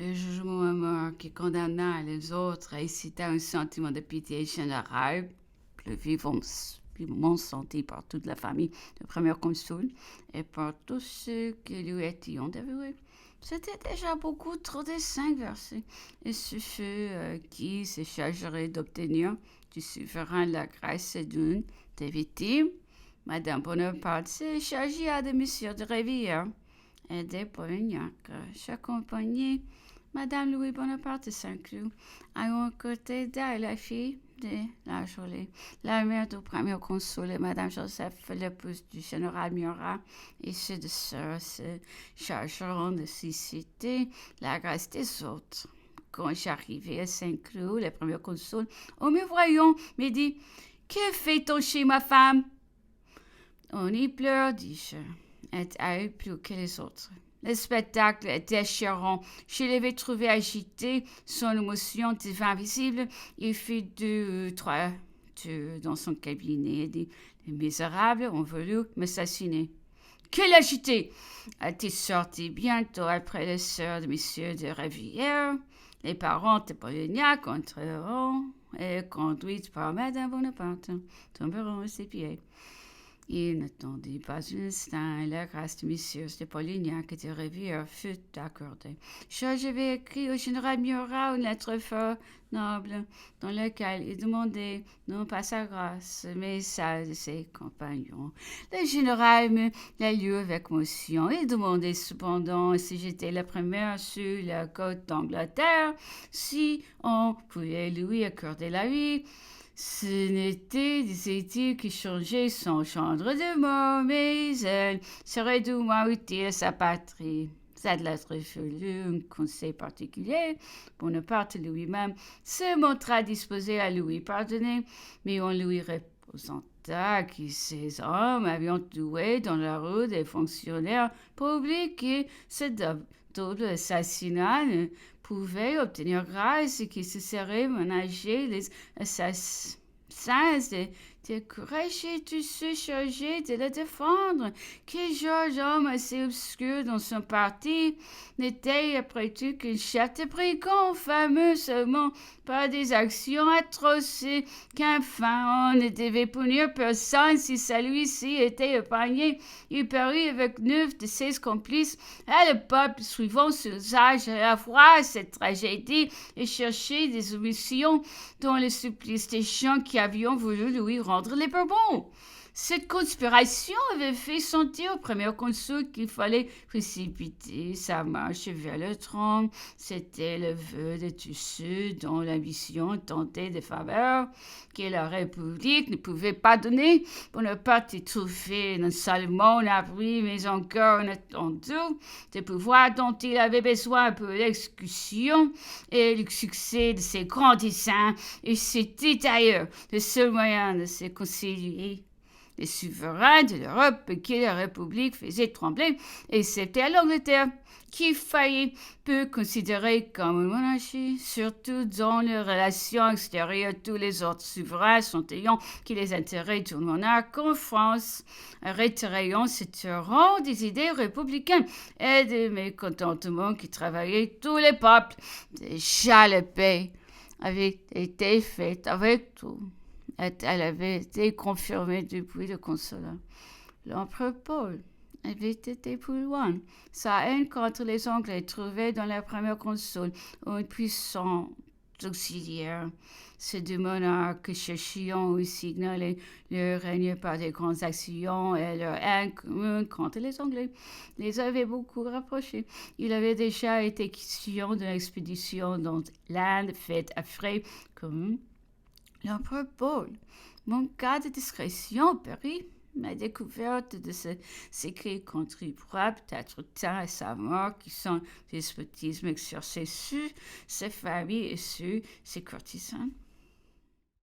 Le jugement qui condamna les autres incita un sentiment de pitié générale, le vivement senti par toute la famille du premier consul et par tous ceux qui lui étaient dévoués. C'était déjà beaucoup trop de sang versé, et ce fut qui se chargerait d'obtenir du souverain la grâce d'une des victimes. Madame Bonaparte se chargea de Monsieur de Rivière et des Polignac. J'accompagnais Madame Louis Bonaparte de Saint-Cloud à un côté d'elle, la fille de la Jolie, la mère du premier consul et Madame Joseph, l'épouse du général Murat, et ses deux sœurs se chargeront de susciter la grâce des autres. Quand j'arrivai à Saint-Cloud, le premier consul, en me voyant, me dit « Que fait-on chez ma femme ?» « On y pleure, dis-je, et elle plus que les autres. Le spectacle est déchirant. Je l'avais trouvé agité, son émotion devint visible. Il fit 2 ou 3 tours dans son cabinet et dit « Les misérables ont voulu m'assassiner. » « Quel agité !» Elle sorti bientôt après les sœurs de Monsieur de Rivière. Les parents de Polignac entreront et, conduites par Madame Bonaparte, tomberont à ses pieds. Il n'attendit pas un instant et la grâce de Messieurs de Polignac et de Rivière fut accordée. J'avais écrit au général Murat une lettre fort noble dans laquelle il demandait non pas sa grâce, mais celle de ses compagnons. Le général me l'a lu avec émotion et demandait cependant si j'étais la première sur la côte d'Angleterre, si on pouvait lui accorder la vie. Ce n'était, disait-il, que changer son gendre de mort, mais elle serait du moins utile à sa patrie. Cette lettre fut un conseil particulier. Bonaparte lui-même se montra disposé à lui pardonner, mais on lui représenta que ces hommes avaient doué dans la rue des fonctionnaires publics et ce double assassinat ne pouvait obtenir grâce et que ce serait ménager les assassins de courager tous ceux chargés de le défendre. Que Georges, homme assez obscur dans son parti, n'était après tout qu'un chef de brigand fameux seulement par des actions atroces, qu'enfin on ne devait punir personne si celui-ci était épargné. Il parut avec 9 de ses complices et le peuple, suivant son usage, à la fois cette tragédie et cherchait des omissions dans le supplice des gens qui avions voulu lui rendre les Bourbons. Cette conspiration avait fait sentir au premier consul qu'il fallait précipiter sa marche vers le trône. C'était le vœu de tous ceux dont l'ambition tentait des faveurs que la République ne pouvait pas donner. Bonaparte y trouvait non seulement un abri, mais encore une étendue des pouvoirs dont il avait besoin pour l'exécution et le succès de ses grands desseins. Et c'était d'ailleurs le seul moyen de se concilier les souverains de l'Europe que la République faisait trembler, et c'était l'Angleterre qui faillit peu considérer comme une monarchie, surtout dans les relations extérieures. Tous les autres souverains sont ayant que les intérêts du monarque en France, retirant ce rang des idées républicaines et des mécontentements qui travaillaient tous les peuples. Déjà la paix avait été faite avec tout. Elle avait été confirmée depuis le consulat. L'empereur Paul avait été plus loin. Sa haine contre les Anglais trouvait dans le premier consul un puissant auxiliaire. Ces deux monarques cherchaient à signaler leur règne par des grandes actions et leur haine commune contre les Anglais les avait beaucoup rapprochés. Il avait déjà été question d'une expédition dans l'Inde faite à frais communs. L'empereur Paul manqua de discrétion, périt. La découverte de ce secret contribuera peut-être tant à sa mort que son despotisme exercé sur ses familles et sur ses courtisans.